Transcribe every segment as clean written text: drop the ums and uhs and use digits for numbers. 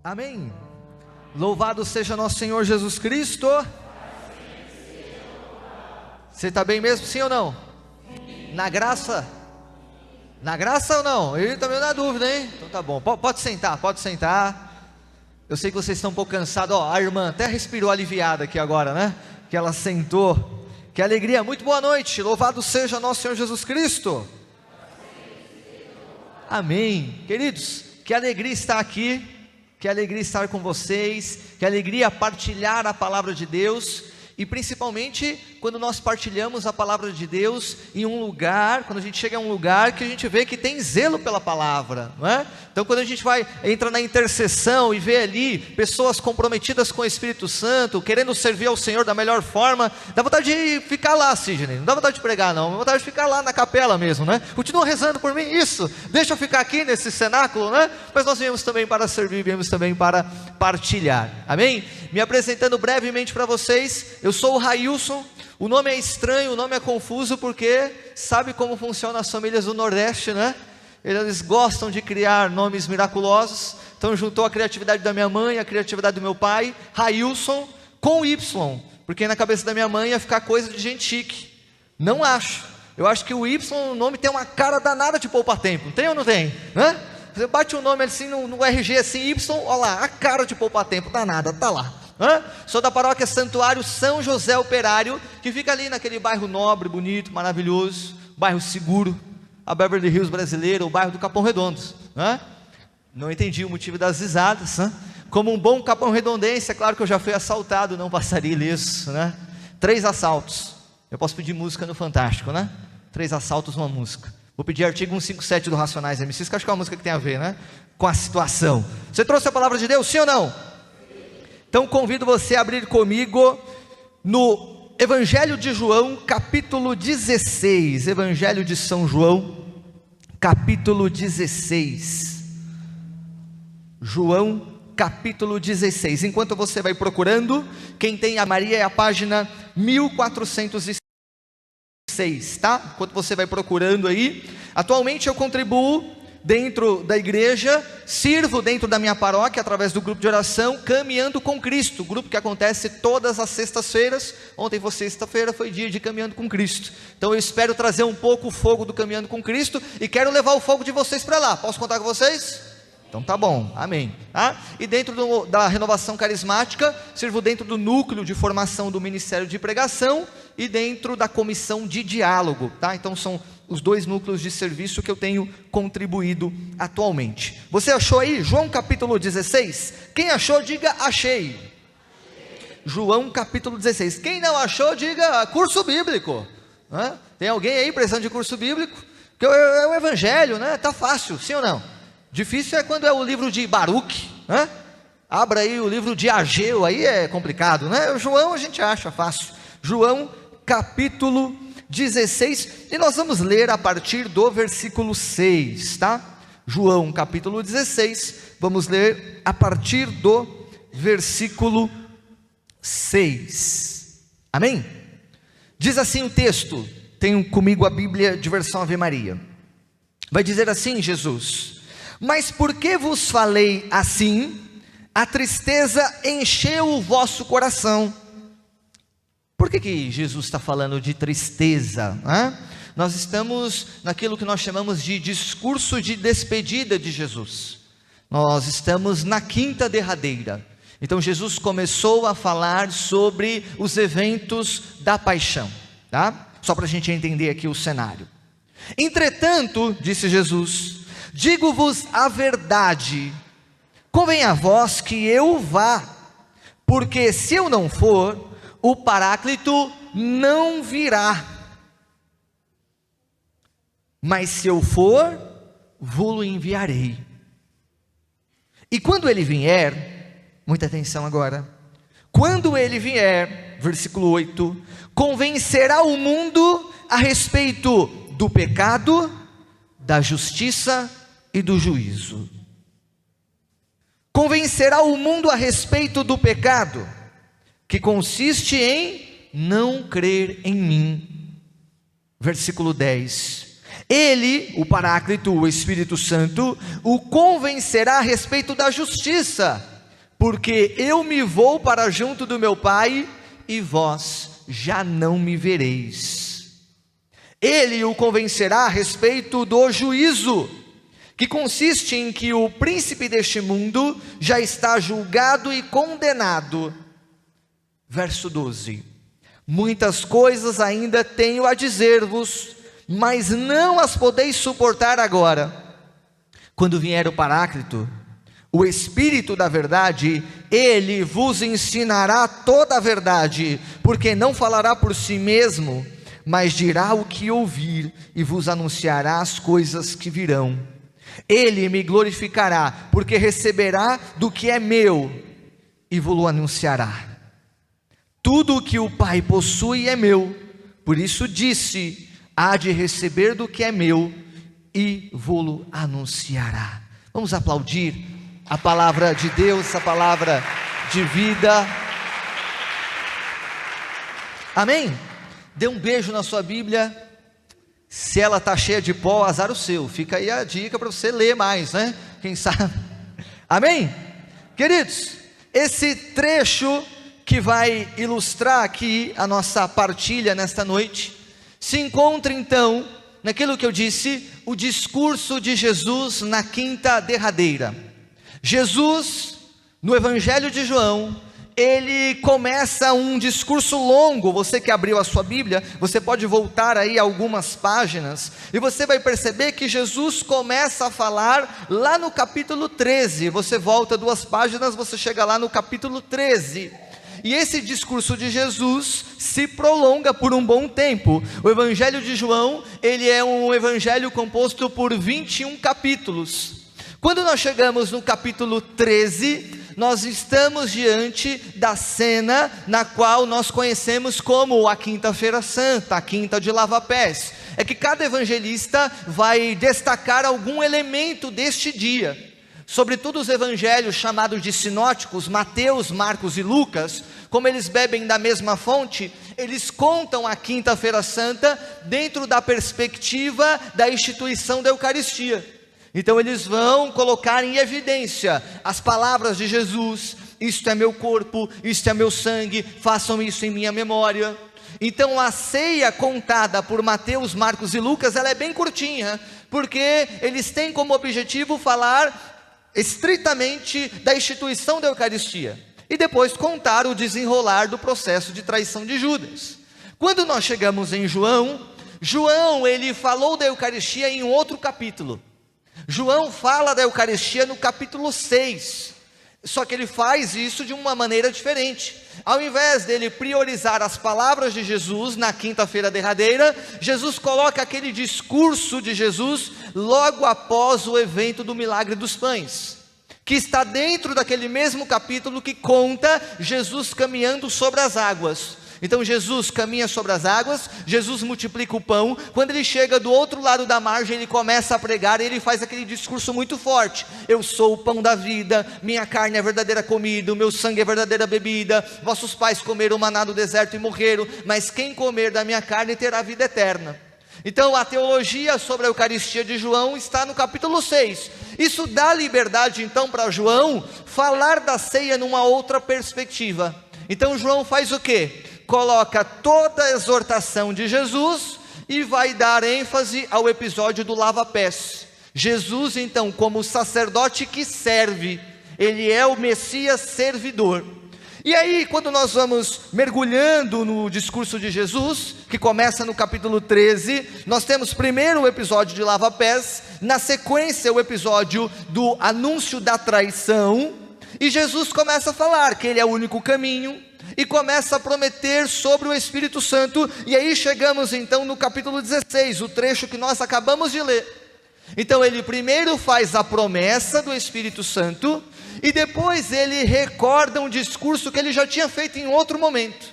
Amém. Louvado seja nosso Senhor Jesus Cristo. Você está bem mesmo, sim ou não? Na graça? Na graça ou não? Eu também na dúvida, hein? Então tá bom, pode sentar, pode sentar. Eu sei que vocês estão um pouco cansados. Ó, a irmã até respirou aliviada aqui agora, né? Que ela sentou. Que alegria, muito boa noite. Louvado seja nosso Senhor Jesus Cristo. Amém. Queridos, que alegria estar aqui. Que alegria estar com vocês. Que alegria partilhar a palavra de Deus. E principalmente quando nós partilhamos a palavra de Deus em um lugar, quando a gente chega a um lugar que a gente vê que tem zelo pela palavra, não é? Então quando a gente entra na intercessão e vê ali pessoas comprometidas com o Espírito Santo, querendo servir ao Senhor da melhor forma, dá vontade de ficar lá, Sidney, não dá vontade de pregar não, dá vontade de ficar lá na capela mesmo, né? Continua rezando por mim, isso, deixa eu ficar aqui nesse cenáculo, né? Mas nós viemos também para servir, viemos também para partilhar, amém? Me apresentando brevemente para vocês, eu sou o Railson. O nome é estranho, o nome é confuso, porque sabe como funcionam as famílias do Nordeste, né? Eles gostam de criar nomes miraculosos. Então juntou a criatividade da minha mãe, a criatividade do meu pai, Railson, com Y, porque na cabeça da minha mãe ia ficar coisa de gente chique. Não acho. Eu acho que o Y, o nome tem uma cara danada de poupa-tempo. Tem ou não tem? Né? Você bate o nome assim no RG assim, Y, olha lá, a cara de poupa-tempo danada, tá lá. Sou da paróquia Santuário São José Operário, que fica ali naquele bairro nobre, bonito, maravilhoso, bairro seguro, a Beverly Hills brasileira, o bairro do Capão Redondo. Não entendi o motivo das risadas. Como um bom capão redondense, é claro que eu já fui assaltado, não passaria ileso. 3 assaltos. Eu posso pedir música no Fantástico, 3 assaltos, uma música. Vou pedir artigo 157 do Racionais MCs, que acho que é uma música que tem a ver, com a situação. Você trouxe a palavra de Deus, sim ou não? Então convido você a abrir comigo no Evangelho de João, capítulo 16, Evangelho de São João, capítulo 16, João, capítulo 16, enquanto você vai procurando, quem tem a Maria é a página 1406, tá? Enquanto você vai procurando aí, atualmente eu contribuo dentro da igreja, sirvo dentro da minha paróquia, através do grupo de oração, Caminhando com Cristo, grupo que acontece todas as sextas-feiras. Ontem foi sexta-feira, foi dia de Caminhando com Cristo, então eu espero trazer um pouco o fogo do Caminhando com Cristo, e quero levar o fogo de vocês para lá. Posso contar com vocês? Então tá bom, amém. E dentro da renovação carismática, sirvo dentro do núcleo de formação do Ministério de Pregação, e dentro da comissão de diálogo, tá? Então são os 2 núcleos de serviço que eu tenho contribuído atualmente. Você achou aí? João capítulo 16? Quem achou, diga achei. João capítulo 16. Quem não achou, diga curso bíblico. Tem alguém aí precisando de curso bíblico? Porque é o Evangelho, tá fácil, sim ou não? Difícil é quando é o livro de Baruque, Abra aí o livro de Ageu, aí é complicado, O João a gente acha fácil. João capítulo 16, e nós vamos ler a partir do versículo 6, tá? João capítulo 16, vamos ler a partir do versículo 6, amém? Diz assim o texto, tenho comigo a Bíblia de versão Ave Maria, vai dizer assim Jesus: mas porque vos falei assim, a tristeza encheu o vosso coração. Por que Jesus está falando de tristeza? Nós estamos naquilo que nós chamamos de discurso de despedida de Jesus. Nós estamos na quinta derradeira. Então Jesus começou a falar sobre os eventos da paixão, tá? Só para a gente entender aqui o cenário. Entretanto, disse Jesus, digo-vos a verdade, convém a vós que eu vá, porque se eu não for, o Paráclito não virá, mas se eu for, vou-lo enviarei. E quando ele vier, muita atenção agora, quando ele vier, versículo 8, convencerá o mundo a respeito do pecado, da justiça e do juízo. Convencerá o mundo a respeito do pecado, que consiste em não crer em mim. Versículo 10. Ele, o Paráclito, o Espírito Santo, o convencerá a respeito da justiça, porque eu me vou para junto do meu Pai, e vós já não me vereis. Ele o convencerá a respeito do juízo, que consiste em que o príncipe deste mundo já está julgado e condenado. Verso 12: muitas coisas ainda tenho a dizer-vos, mas não as podeis suportar agora. Quando vier o Paráclito, o Espírito da verdade, ele vos ensinará toda a verdade, porque não falará por si mesmo, mas dirá o que ouvir, e vos anunciará as coisas que virão. Ele me glorificará, porque receberá do que é meu, e vos anunciará. Tudo o que o Pai possui é meu, por isso disse: há de receber do que é meu, e vos anunciará. Vamos aplaudir a palavra de Deus, a palavra de vida. Amém? Dê um beijo na sua Bíblia. Se ela está cheia de pó, azar o seu. Fica aí a dica para você ler mais, né? Quem sabe? Amém? Queridos, esse trecho que vai ilustrar aqui a nossa partilha nesta noite, se encontra então, naquilo que eu disse, o discurso de Jesus na quinta derradeira. Jesus, no Evangelho de João, ele começa um discurso longo. Você que abriu a sua Bíblia, você pode voltar aí algumas páginas, e você vai perceber que Jesus começa a falar lá no capítulo 13, você volta 2 páginas, você chega lá no capítulo 13, e esse discurso de Jesus se prolonga por um bom tempo. O Evangelho de João, ele é um evangelho composto por 21 capítulos, quando nós chegamos no capítulo 13, nós estamos diante da cena na qual nós conhecemos como a Quinta-feira Santa, a Quinta de Lava-Pés. É que cada evangelista vai destacar algum elemento deste dia. Sobretudo os evangelhos chamados de sinóticos, Mateus, Marcos e Lucas, como eles bebem da mesma fonte, eles contam a Quinta-feira Santa dentro da perspectiva da instituição da Eucaristia. Então eles vão colocar em evidência as palavras de Jesus: isto é meu corpo, isto é meu sangue, façam isso em minha memória. Então a ceia contada por Mateus, Marcos e Lucas, ela é bem curtinha, porque eles têm como objetivo falar estritamente da instituição da Eucaristia, e depois contar o desenrolar do processo de traição de Judas. Quando nós chegamos em João, ele falou da Eucaristia em outro capítulo. João fala da Eucaristia no capítulo 6, só que ele faz isso de uma maneira diferente. Ao invés dele priorizar as palavras de Jesus na quinta-feira derradeira, Jesus coloca aquele discurso de Jesus logo após o evento do milagre dos pães, que está dentro daquele mesmo capítulo que conta Jesus caminhando sobre as águas. Então Jesus caminha sobre as águas, Jesus multiplica o pão. Quando ele chega do outro lado da margem, ele começa a pregar, e ele faz aquele discurso muito forte: eu sou o pão da vida, minha carne é verdadeira comida, o meu sangue é verdadeira bebida. Vossos pais comeram maná no deserto e morreram, mas quem comer da minha carne terá vida eterna. Então a teologia sobre a Eucaristia de João está no capítulo 6. Isso dá liberdade então para João falar da ceia numa outra perspectiva. Então João faz o quê? Coloca toda a exortação de Jesus e vai dar ênfase ao episódio do lava-pés. Jesus então, como sacerdote que serve, ele é o Messias servidor. E aí, quando nós vamos mergulhando no discurso de Jesus, que começa no capítulo 13, nós temos primeiro o episódio de lava-pés, na sequência o episódio do anúncio da traição, e Jesus começa a falar que ele é o único caminho, e começa a prometer sobre o Espírito Santo. E aí chegamos então no capítulo 16, o trecho que nós acabamos de ler. Então ele primeiro faz a promessa do Espírito Santo, e depois ele recorda um discurso que ele já tinha feito em outro momento.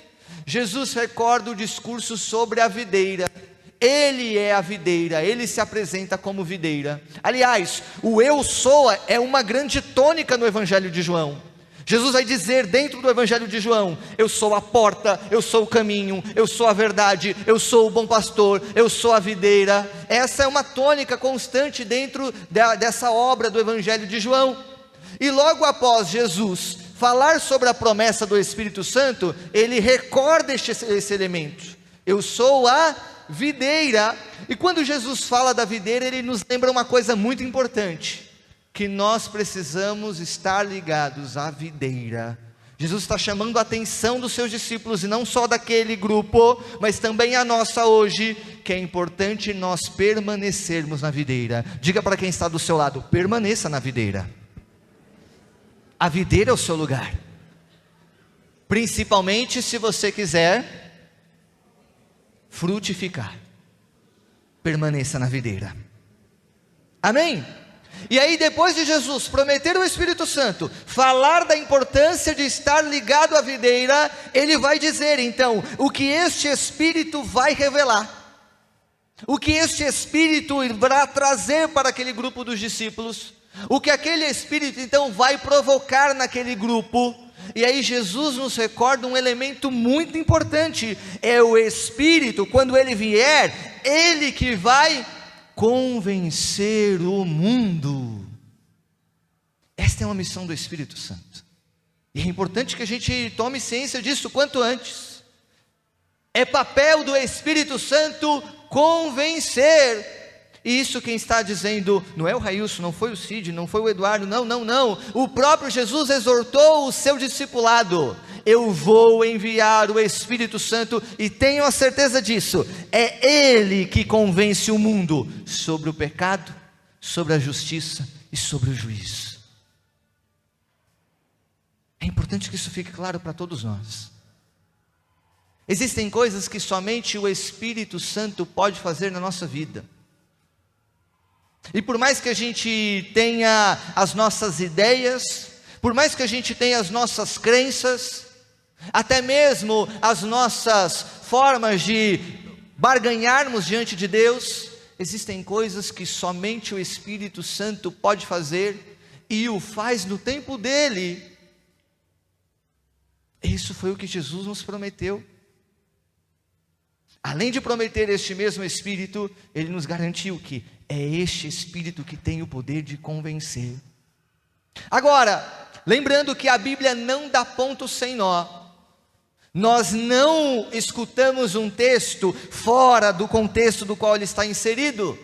Jesus recorda o discurso sobre a videira. Ele é a videira, ele se apresenta como videira. Aliás, o eu sou é uma grande tônica no Evangelho de João. Jesus vai dizer dentro do Evangelho de João: eu sou a porta, eu sou o caminho, eu sou a verdade, eu sou o bom pastor, eu sou a videira. Essa é uma tônica constante dentro dessa obra do Evangelho de João. E logo após Jesus falar sobre a promessa do Espírito Santo, ele recorda esse elemento. Eu sou a videira. E quando Jesus fala da videira, ele nos lembra uma coisa muito importante, que nós precisamos estar ligados à videira. Jesus está chamando a atenção dos seus discípulos, e não só daquele grupo, mas também a nossa hoje, que é importante nós permanecermos na videira. Diga para quem está do seu lado: permaneça na videira. A videira é o seu lugar, principalmente se você quiser frutificar. Permaneça na videira. Amém? E aí, depois de Jesus prometer o Espírito Santo, falar da importância de estar ligado à videira, ele vai dizer então o que este Espírito vai revelar, o que este Espírito irá trazer para aquele grupo dos discípulos, o que aquele Espírito então vai provocar naquele grupo. E aí Jesus nos recorda um elemento muito importante: é o Espírito, quando ele vier, ele que vai convencer o mundo. Esta é uma missão do Espírito Santo, e é importante que a gente tome ciência disso quanto antes. É papel do Espírito Santo convencer. E isso quem está dizendo não é o Railson, não foi o Cid, não foi o Eduardo, não. O próprio Jesus exortou o seu discipulado: eu vou enviar o Espírito Santo, e tenho a certeza disso, é Ele que convence o mundo sobre o pecado, sobre a justiça e sobre o juízo. É importante que isso fique claro para todos nós. Existem coisas que somente o Espírito Santo pode fazer na nossa vida. E por mais que a gente tenha as nossas ideias, por mais que a gente tenha as nossas crenças, até mesmo as nossas formas de barganharmos diante de Deus, existem coisas que somente o Espírito Santo pode fazer, e o faz no tempo dele. Isso foi o que Jesus nos prometeu. Além de prometer este mesmo Espírito, ele nos garantiu que é este Espírito que tem o poder de convencer. Agora, lembrando que a Bíblia não dá ponto sem nó. Nós não escutamos um texto fora do contexto do qual ele está inserido.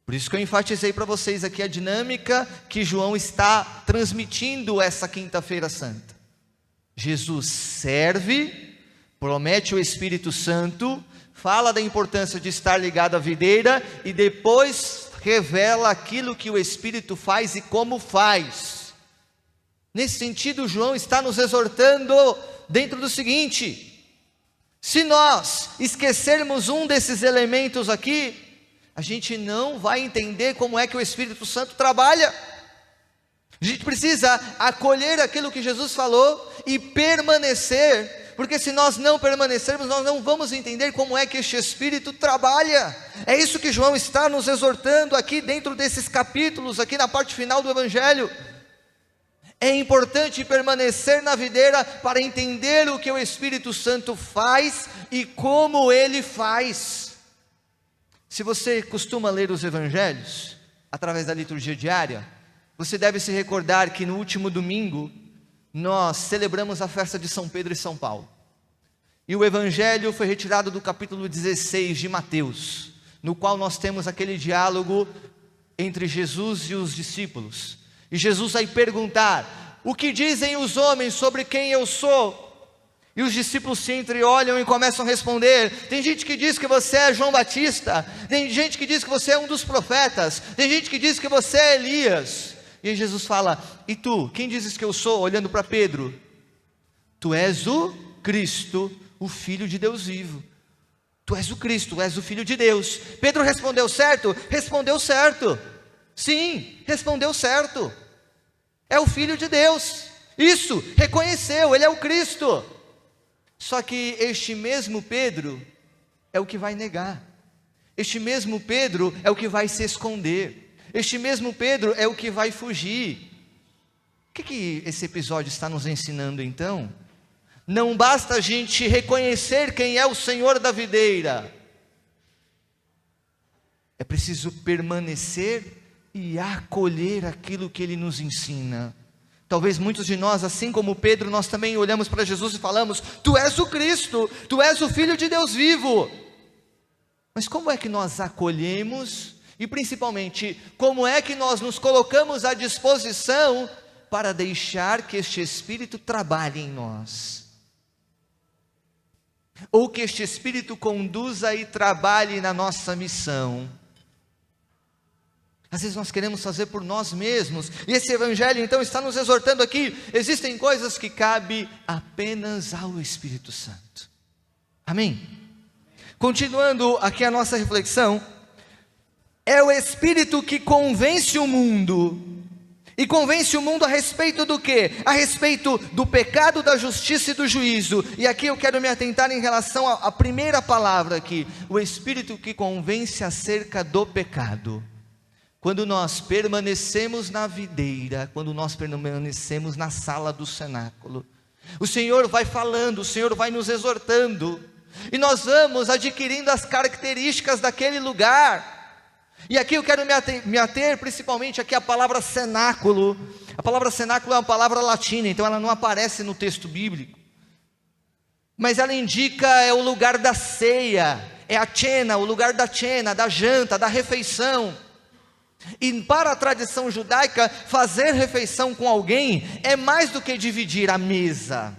Por isso que eu enfatizei para vocês aqui a dinâmica que João está transmitindo essa quinta-feira santa. Jesus serve, promete o Espírito Santo, fala da importância de estar ligado à videira, e depois revela aquilo que o Espírito faz e como faz. Nesse sentido, João está nos exortando dentro do seguinte: se nós esquecermos um desses elementos aqui, a gente não vai entender como é que o Espírito Santo trabalha. A gente precisa acolher aquilo que Jesus falou e permanecer, porque se nós não permanecermos, nós não vamos entender como é que este Espírito trabalha. É isso que João está nos exortando aqui dentro desses capítulos, aqui na parte final do Evangelho. É importante permanecer na videira para entender o que o Espírito Santo faz e como ele faz. Se você costuma ler os Evangelhos através da liturgia diária, você deve se recordar que no último domingo nós celebramos a festa de São Pedro e São Paulo. E o Evangelho foi retirado do capítulo 16 de Mateus, no qual nós temos aquele diálogo entre Jesus e os discípulos. E Jesus vai perguntar: o que dizem os homens sobre quem eu sou? E os discípulos se entreolham e começam a responder: tem gente que diz que você é João Batista, tem gente que diz que você é um dos profetas, tem gente que diz que você é Elias. E aí Jesus fala: e tu, quem dizes que eu sou? Olhando para Pedro: tu és o Cristo, o Filho de Deus vivo. Tu és o Cristo, tu és o Filho de Deus. Pedro respondeu certo? Respondeu certo. Sim, respondeu certo. É o Filho de Deus. Isso, reconheceu, ele é o Cristo. Só que este mesmo Pedro é o que vai negar. Este mesmo Pedro é o que vai se esconder. Este mesmo Pedro é o que vai fugir. O que esse episódio está nos ensinando então? Não basta a gente reconhecer quem é o Senhor da videira. É preciso permanecer e acolher aquilo que Ele nos ensina. Talvez muitos de nós, assim como Pedro, nós também olhamos para Jesus e falamos: Tu és o Cristo, Tu és o Filho de Deus vivo. Mas como é que nós acolhemos e principalmente, como é que nós nos colocamos à disposição para deixar que este Espírito trabalhe em nós? Ou que este Espírito conduza e trabalhe na nossa missão? Às vezes nós queremos fazer por nós mesmos, e esse Evangelho então está nos exortando aqui: existem coisas que cabem apenas ao Espírito Santo. Amém? Continuando aqui a nossa reflexão, é o Espírito que convence o mundo, e convence o mundo a respeito do quê? A respeito do pecado, da justiça e do juízo. E aqui eu quero me atentar em relação à primeira palavra aqui, o Espírito que convence acerca do pecado. Quando nós permanecemos na videira, quando nós permanecemos na sala do cenáculo, o Senhor vai falando, o Senhor vai nos exortando, e nós vamos adquirindo as características daquele lugar. E aqui eu quero me ater principalmente aqui à palavra cenáculo. A palavra cenáculo é uma palavra latina, então ela não aparece no texto bíblico, mas ela indica o lugar da ceia, é a cena, o lugar da cena, da janta, da refeição. E para a tradição judaica, fazer refeição com alguém é mais do que dividir a mesa,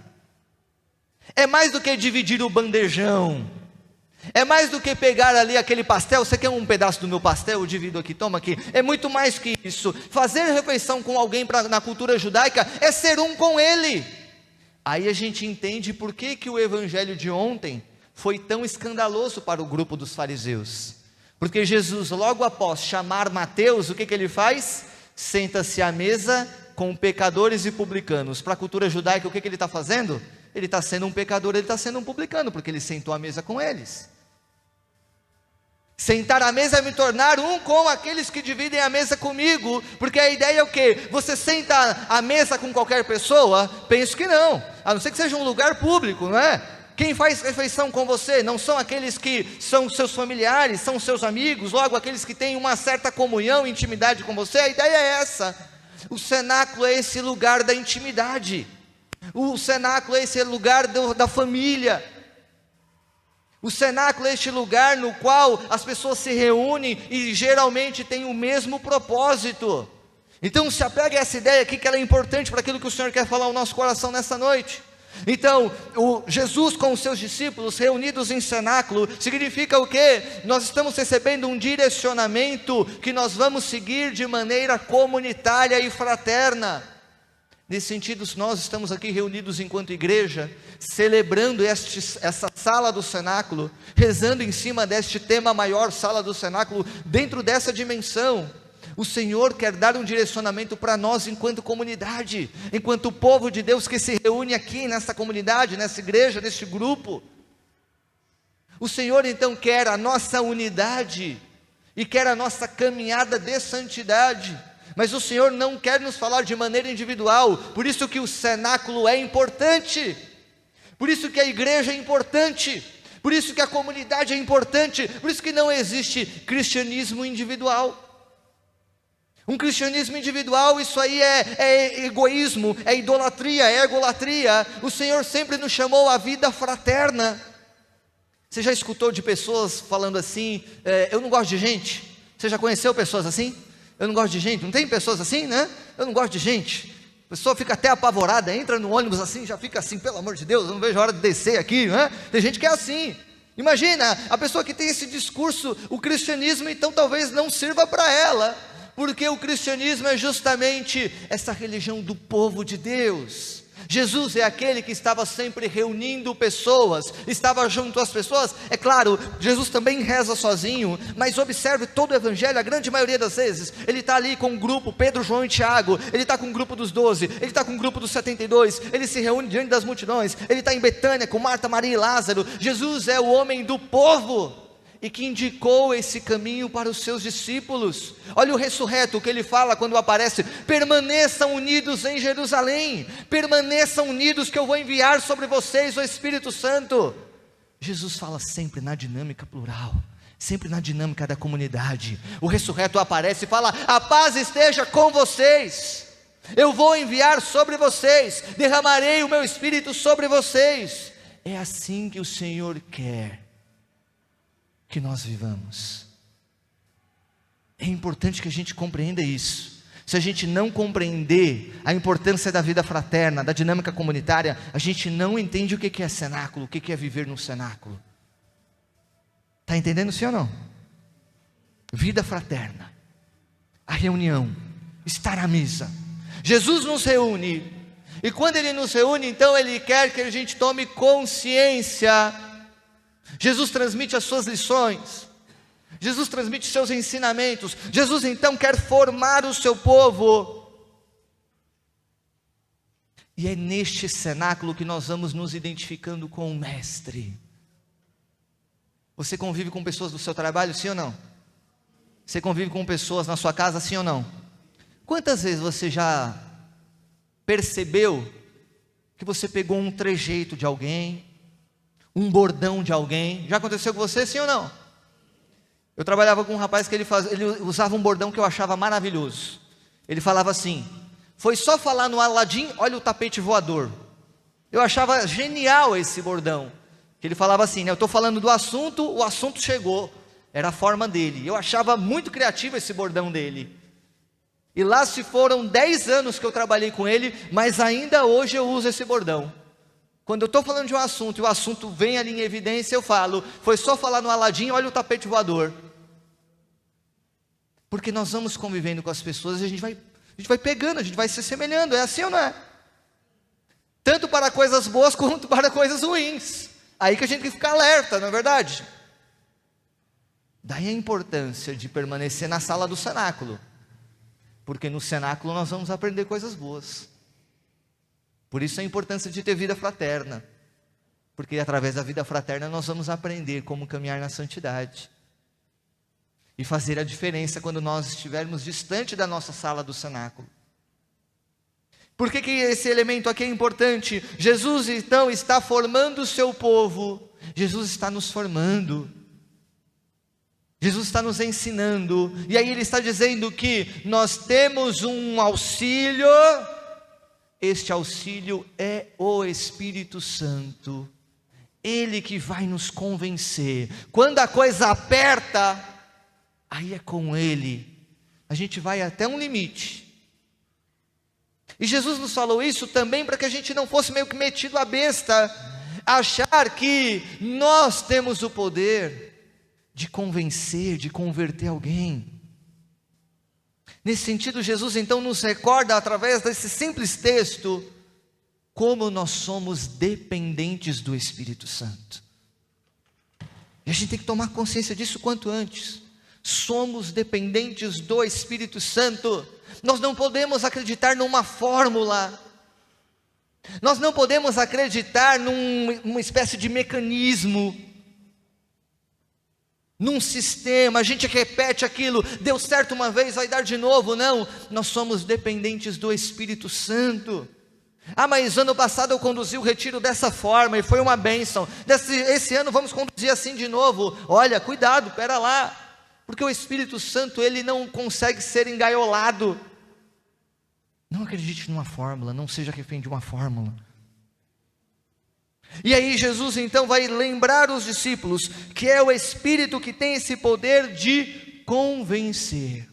é mais do que dividir o bandejão, é mais do que pegar ali aquele pastel. Você quer um pedaço do meu pastel? Eu divido aqui, toma aqui. É muito mais que isso. Fazer refeição com alguém na cultura judaica é ser um com ele. Aí a gente entende por que o evangelho de ontem foi tão escandaloso para o grupo dos fariseus. Porque Jesus, logo após chamar Mateus, o que ele faz? Senta-se à mesa com pecadores e publicanos. Para a cultura judaica, o que ele está fazendo? Ele está sendo um pecador, ele está sendo um publicano, porque ele sentou à mesa com eles. Sentar à mesa é me tornar um com aqueles que dividem a mesa comigo, porque a ideia é o quê? Você senta à mesa com qualquer pessoa? Penso que não, a não ser que seja um lugar público, não é? Quem faz refeição com você não são aqueles que são seus familiares, são seus amigos, logo aqueles que têm uma certa comunhão, intimidade com você. A ideia é essa. O cenáculo é esse lugar da intimidade, o cenáculo é esse lugar da família, o cenáculo é este lugar no qual as pessoas se reúnem e geralmente têm o mesmo propósito. Então se apega a essa ideia aqui, que ela é importante para aquilo que o Senhor quer falar ao nosso coração nessa noite. Então, Jesus com os seus discípulos reunidos em cenáculo, significa o quê? Nós estamos recebendo um direcionamento que nós vamos seguir de maneira comunitária e fraterna. Nesse sentido, nós estamos aqui reunidos enquanto igreja, celebrando essa sala do cenáculo, rezando em cima deste tema maior, sala do cenáculo, dentro dessa dimensão. O Senhor quer dar um direcionamento para nós enquanto comunidade, enquanto povo de Deus que se reúne aqui nessa comunidade, nessa igreja, neste grupo. O Senhor então quer a nossa unidade e quer a nossa caminhada de santidade, mas o Senhor não quer nos falar de maneira individual. Por isso que o cenáculo é importante, por isso que a igreja é importante, por isso que a comunidade é importante, por isso que não existe cristianismo individual. Um cristianismo individual, isso aí é egoísmo, é idolatria, é egolatria. O Senhor sempre nos chamou à vida fraterna. Você já escutou de pessoas falando assim, eu não gosto de gente? Você já conheceu pessoas assim? Eu não gosto de gente. Não tem pessoas assim, né? Eu não gosto de gente. A pessoa fica até apavorada, entra no ônibus assim, já fica assim, pelo amor de Deus, eu não vejo a hora de descer aqui, né? Tem gente que é assim. Imagina, a pessoa que tem esse discurso, o cristianismo então talvez não sirva para ela, porque o cristianismo é justamente essa religião do povo de Deus. Jesus é aquele que estava sempre reunindo pessoas, estava junto às pessoas. É claro, Jesus também reza sozinho, mas observe todo o evangelho, a grande maioria das vezes, ele está ali com um grupo, Pedro, João e Tiago, ele está com um grupo dos 12, ele está com um grupo dos 72, ele se reúne diante das multidões, ele está em Betânia com Marta, Maria e Lázaro. Jesus é o homem do povo, e que indicou esse caminho para os seus discípulos. Olha o ressurreto, o que ele fala quando aparece: permaneçam unidos em Jerusalém, permaneçam unidos que eu vou enviar sobre vocês o Espírito Santo. Jesus fala sempre na dinâmica plural, sempre na dinâmica da comunidade. O ressurreto aparece e fala: a paz esteja com vocês. Eu vou enviar sobre vocês, derramarei o meu Espírito sobre vocês. É assim que o Senhor quer que nós vivamos. É importante que a gente compreenda isso. Se a gente não compreender a importância da vida fraterna, da dinâmica comunitária, a gente não entende o que é cenáculo, o que é viver num cenáculo. Está entendendo, sim ou não? Vida fraterna, a reunião, estar à mesa. Jesus nos reúne, e quando Ele nos reúne, então Ele quer que a gente tome consciência. Jesus transmite as suas lições, Jesus transmite os seus ensinamentos. Jesus então quer formar o seu povo, e é neste cenáculo que nós vamos nos identificando com o Mestre. Você convive com pessoas do seu trabalho, sim ou não? Você convive com pessoas na sua casa, sim ou não? Quantas vezes você já percebeu que você pegou um trejeito de alguém, um bordão de alguém? Já aconteceu com você, sim ou não? Eu trabalhava com um rapaz que ele usava um bordão que eu achava maravilhoso. Ele falava assim: foi só falar no Aladim, olha o tapete voador. Eu achava genial esse bordão. Que ele falava assim, né? Eu estou falando do assunto, o assunto chegou. Era a forma dele. Eu achava muito criativo esse bordão dele. E lá se foram 10 anos que eu trabalhei com ele, mas ainda hoje eu uso esse bordão. Quando eu estou falando de um assunto e o assunto vem ali em evidência, eu falo: foi só falar no Aladim, olha o tapete voador. Porque nós vamos convivendo com as pessoas e a gente vai pegando, a gente vai se assemelhando. É assim ou não é? Tanto para coisas boas quanto para coisas ruins. Aí que a gente tem que ficar alerta, não é verdade? Daí a importância de permanecer na sala do cenáculo, porque no cenáculo nós vamos aprender coisas boas. Por isso a importância de ter vida fraterna, porque através da vida fraterna nós vamos aprender como caminhar na santidade e fazer a diferença quando nós estivermos distante da nossa sala do cenáculo. Por que esse elemento aqui é importante? Jesus então está formando o seu povo. Jesus está nos formando. Jesus está nos ensinando. E aí Ele está dizendo que nós temos um auxílio. Este auxílio é o Espírito Santo. Ele que vai nos convencer. Quando a coisa aperta, aí é com Ele. A gente vai até um limite. E Jesus nos falou isso também para que a gente não fosse meio que metido à besta, achar que nós temos o poder de convencer, de converter alguém. Nesse sentido, Jesus então nos recorda, através desse simples texto, como nós somos dependentes do Espírito Santo. E a gente tem que tomar consciência disso quanto antes. Somos dependentes do Espírito Santo. Nós não podemos acreditar numa fórmula. Nós não podemos acreditar numa espécie de mecanismo, num sistema. A gente repete aquilo, deu certo uma vez, vai dar de novo. Não, nós somos dependentes do Espírito Santo. Ah, mas ano passado eu conduzi o retiro dessa forma e foi uma bênção. Esse ano vamos conduzir assim de novo. Olha, cuidado, espera lá. Porque o Espírito Santo, ele não consegue ser engaiolado. Não acredite numa fórmula, não seja refém de uma fórmula. E aí Jesus então vai lembrar os discípulos que é o Espírito que tem esse poder de convencer.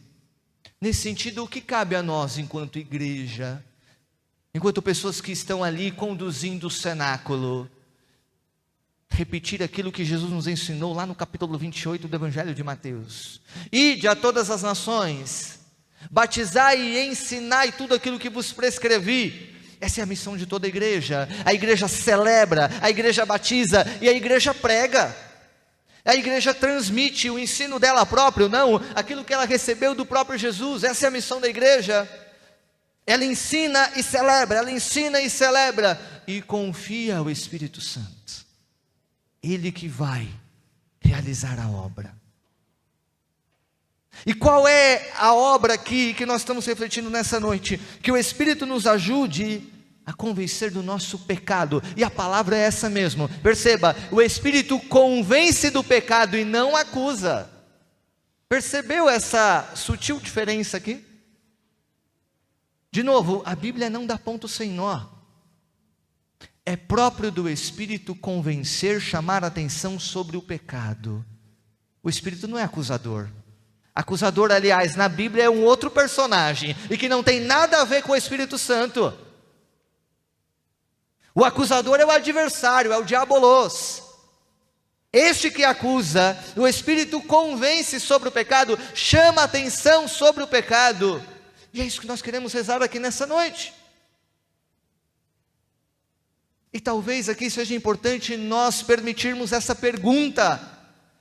Nesse sentido, o que cabe a nós enquanto igreja, enquanto pessoas que estão ali conduzindo o cenáculo? Repetir aquilo que Jesus nos ensinou lá no capítulo 28 do Evangelho de Mateus. Ide a todas as nações, batizai e ensinai tudo aquilo que vos prescrevi. Essa é a missão de toda a igreja. A igreja celebra, a igreja batiza e a igreja prega. A igreja transmite o ensino dela própria, não aquilo que ela recebeu do próprio Jesus. Essa é a missão da igreja. Ela ensina e celebra, ela ensina e celebra e confia ao Espírito Santo. Ele que vai realizar a obra. E qual é a obra aqui que nós estamos refletindo nessa noite? Que o Espírito nos ajude a convencer do nosso pecado. E a palavra é essa mesmo. Perceba, o Espírito convence do pecado e não acusa. Percebeu essa sutil diferença aqui? De novo, a Bíblia não dá ponto sem nó. É próprio do Espírito convencer, chamar a atenção sobre o pecado. O Espírito não é acusador. Acusador, aliás, na Bíblia é um outro personagem, e que não tem nada a ver com o Espírito Santo. O acusador é o adversário, é o diabolos. Este que acusa, o Espírito convence sobre o pecado, chama a atenção sobre o pecado. E é isso que nós queremos rezar aqui nessa noite. E talvez aqui seja importante nós permitirmos essa pergunta: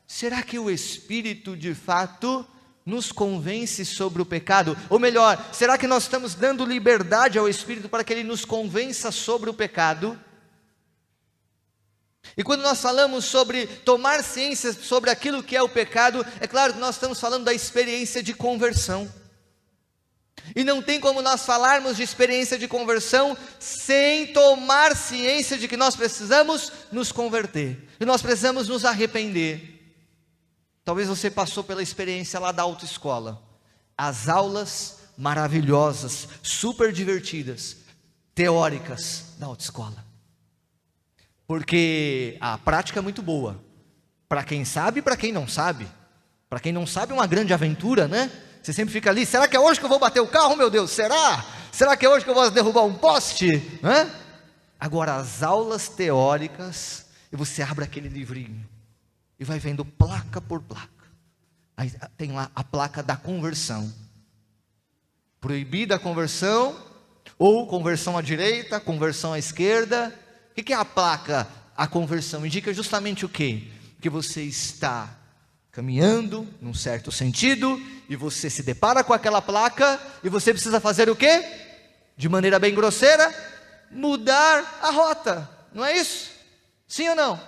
será que o Espírito de fato nos convence sobre o pecado? Ou melhor, será que nós estamos dando liberdade ao Espírito para que Ele nos convença sobre o pecado? E quando nós falamos sobre tomar ciência sobre aquilo que é o pecado, é claro que nós estamos falando da experiência de conversão. E não tem como nós falarmos de experiência de conversão sem tomar ciência de que nós precisamos nos converter, e nós precisamos nos arrepender. Talvez você passou pela experiência lá da autoescola, as aulas maravilhosas, super divertidas, teóricas da autoescola, porque a prática é muito boa, para quem sabe e para quem não sabe. Para quem não sabe é uma grande aventura, né? Você sempre fica ali: será que é hoje que eu vou bater o carro, meu Deus? Será que é hoje que eu vou derrubar um poste? Hã? Agora, as aulas teóricas, e você abre aquele livrinho e vai vendo placa por placa. Aí tem lá a placa da conversão. Proibida a conversão, ou conversão à direita, conversão à esquerda. O que é a placa, a conversão? Indica justamente o quê? Que você está caminhando num certo sentido, e você se depara com aquela placa, e você precisa fazer o quê? De maneira bem grosseira, mudar a rota. Não é isso? Sim ou não?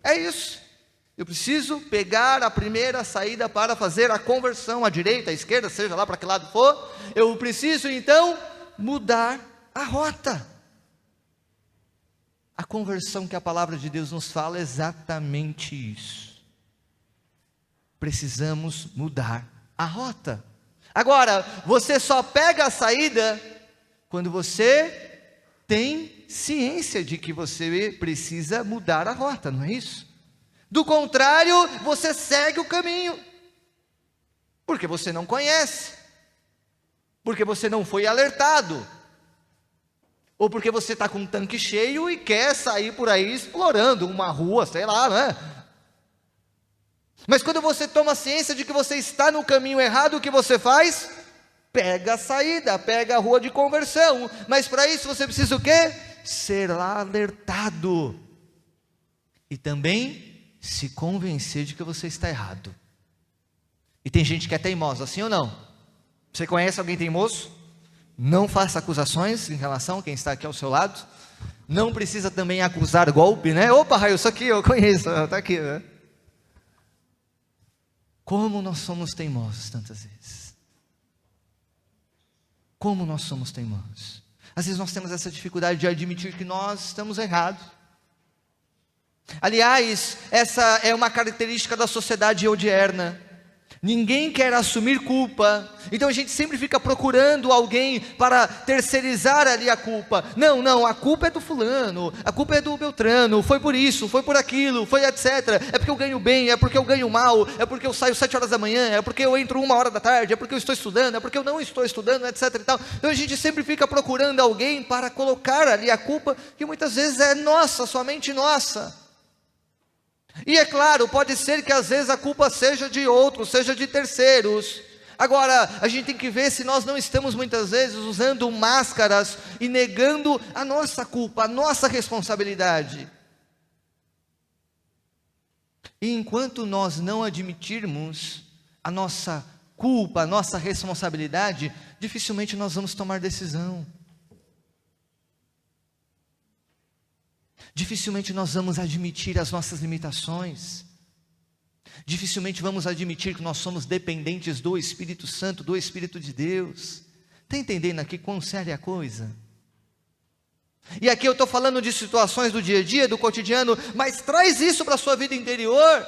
É isso. Eu preciso pegar a primeira saída para fazer a conversão, à direita, à esquerda, seja lá para que lado for. Eu preciso então mudar a rota. A conversão que a palavra de Deus nos fala é exatamente isso. Precisamos mudar a rota. Agora, você só pega a saída quando você tem ciência de que você precisa mudar a rota, não é isso? Do contrário, você segue o caminho, porque você não conhece, porque você não foi alertado, ou porque você está com um tanque cheio e quer sair por aí explorando uma rua, sei lá, né? Mas quando você toma ciência de que você está no caminho errado, o que você faz? Pega a saída, pega a rua de conversão. Mas para isso você precisa o quê? Ser alertado. E também se convencer de que você está errado. E tem gente que é teimosa, sim ou não? Você conhece alguém teimoso? Não faça acusações em relação a quem está aqui ao seu lado. Não precisa também acusar golpe, né? Opa, Raio, isso aqui eu conheço, está aqui, né? Como nós somos teimosos tantas vezes. Como nós somos teimosos. Às vezes nós temos essa dificuldade de admitir que nós estamos errados. Aliás, essa é uma característica da sociedade odierna. Ninguém quer assumir culpa, então a gente sempre fica procurando alguém para terceirizar ali a culpa. Não, a culpa é do fulano, a culpa é do Beltrano, foi por isso, foi por aquilo, foi etc. É porque eu ganho bem, é porque eu ganho mal, é porque eu saio 7 horas da manhã, é porque eu entro 1 hora da tarde, é porque eu estou estudando, é porque eu não estou estudando, etc. e tal. Então a gente sempre fica procurando alguém para colocar ali a culpa, que muitas vezes é nossa, somente nossa. E é claro, pode ser que às vezes a culpa seja de outros, seja de terceiros. Agora, a gente tem que ver se nós não estamos muitas vezes usando máscaras e negando a nossa culpa, a nossa responsabilidade. E enquanto nós não admitirmos a nossa culpa, a nossa responsabilidade, dificilmente nós vamos tomar decisão. Dificilmente nós vamos admitir as nossas limitações. Dificilmente vamos admitir que nós somos dependentes do Espírito Santo, do Espírito de Deus. Está entendendo aqui quão séria é a coisa? E aqui eu estou falando de situações do dia a dia, do cotidiano, mas traz isso para a sua vida interior.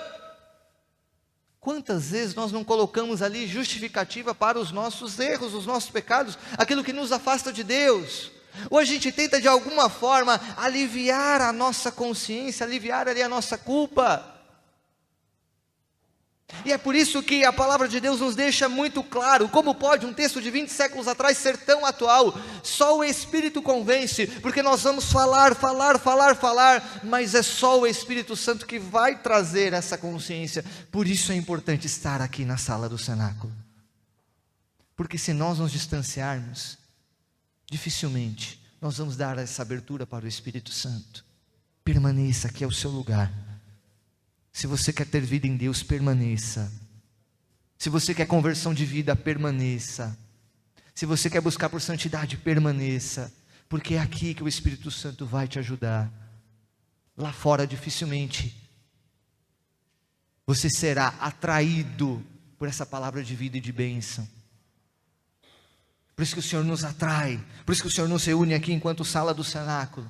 Quantas vezes nós não colocamos ali justificativa para os nossos erros, os nossos pecados, aquilo que nos afasta de Deus? Ou a gente tenta de alguma forma aliviar a nossa consciência, aliviar ali a nossa culpa. E é por isso que a palavra de Deus nos deixa muito claro, como pode um texto de 20 séculos atrás ser tão atual? Só o Espírito convence, porque nós vamos falar, mas é só o Espírito Santo que vai trazer essa consciência. Por isso é importante estar aqui na sala do cenáculo, porque se nós nos distanciarmos, dificilmente nós vamos dar essa abertura para o Espírito Santo. Permaneça, aqui é o seu lugar. Se você quer ter vida em Deus, permaneça. Se você quer conversão de vida, permaneça. Se você quer buscar por santidade, permaneça. Porque é aqui que o Espírito Santo vai te ajudar. Lá fora, dificilmente você será atraído por essa palavra de vida e de bênção. Por isso que o Senhor nos atrai. Por isso que o Senhor nos reúne aqui enquanto sala do cenáculo.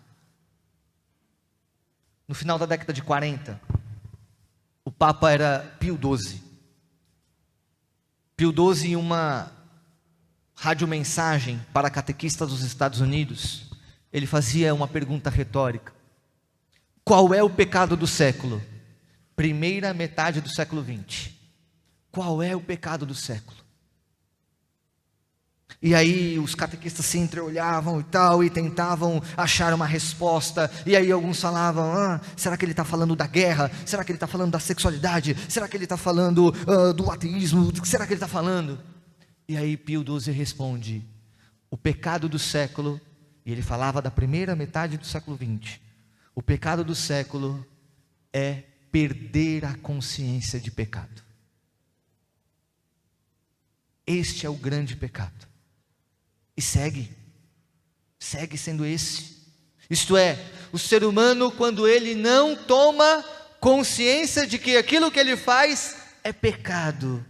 No final da década de 40, o Papa era Pio XII. Pio XII, em uma radiomensagem para catequistas dos Estados Unidos, ele fazia uma pergunta retórica: qual é o pecado do século? Primeira metade do século XX. Qual é o pecado do século? E aí os catequistas se entreolhavam e tal, e tentavam achar uma resposta. E aí alguns falavam: será que ele está falando da guerra? Será que ele está falando da sexualidade? Será que ele está falando do ateísmo? Será que ele está falando? E aí Pio XII responde: o pecado do século, e ele falava da primeira metade do século XX, o pecado do século é perder a consciência de pecado. Este é o grande pecado. E segue sendo esse. Isto é, o ser humano, quando ele não toma consciência de que aquilo que ele faz é pecado,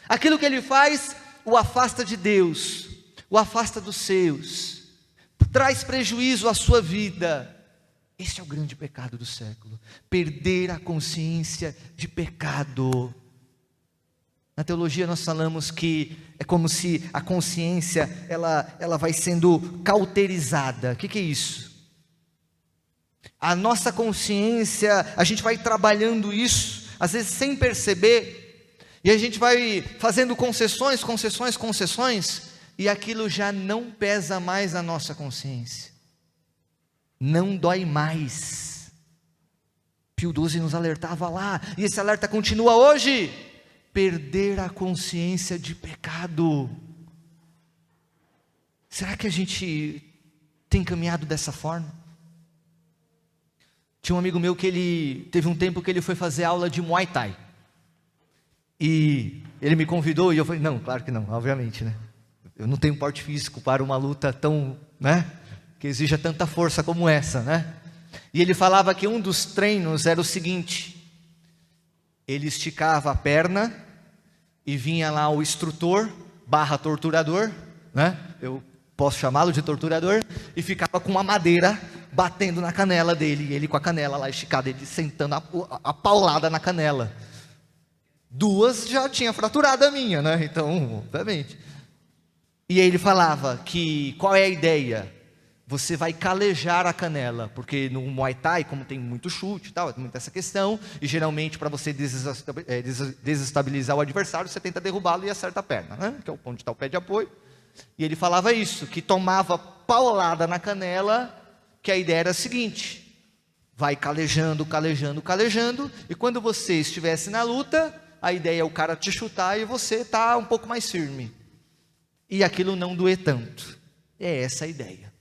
aquilo que ele faz o afasta de Deus, o afasta dos seus, traz prejuízo à sua vida. Esse é o grande pecado do século, perder a consciência de pecado. Na teologia nós falamos que é como se a consciência, ela vai sendo cauterizada. O que é isso? A nossa consciência, a gente vai trabalhando isso, às vezes sem perceber, e a gente vai fazendo concessões, e aquilo já não pesa mais na nossa consciência, não dói mais. Pio XII nos alertava lá, e esse alerta continua hoje: perder a consciência de pecado. Será que a gente tem caminhado dessa forma? Tinha um amigo meu que ele teve um tempo que ele foi fazer aula de Muay Thai, e ele me convidou, e eu falei: não, claro que não, obviamente, né? Eu não tenho porte físico para uma luta tão, que exija tanta força como essa, E ele falava que um dos treinos era o seguinte: ele esticava a perna e vinha lá o instrutor / torturador, eu posso chamá-lo de torturador, e ficava com uma madeira batendo na canela dele, e ele com a canela lá esticada, ele sentando a paulada na canela. 2 já tinha fraturado a minha, então, obviamente. E aí ele falava que, qual é a ideia? Você vai calejar a canela, porque no Muay Thai, como tem muito chute e tal, tem muita essa questão, e geralmente para você desestabilizar o adversário, você tenta derrubá-lo e acerta a perna, que é onde está o pé de apoio. E ele falava isso, que tomava paulada na canela, que a ideia era a seguinte: vai calejando, e quando você estivesse na luta, a ideia é o cara te chutar e você tá um pouco mais firme, e aquilo não doer tanto. É essa a ideia.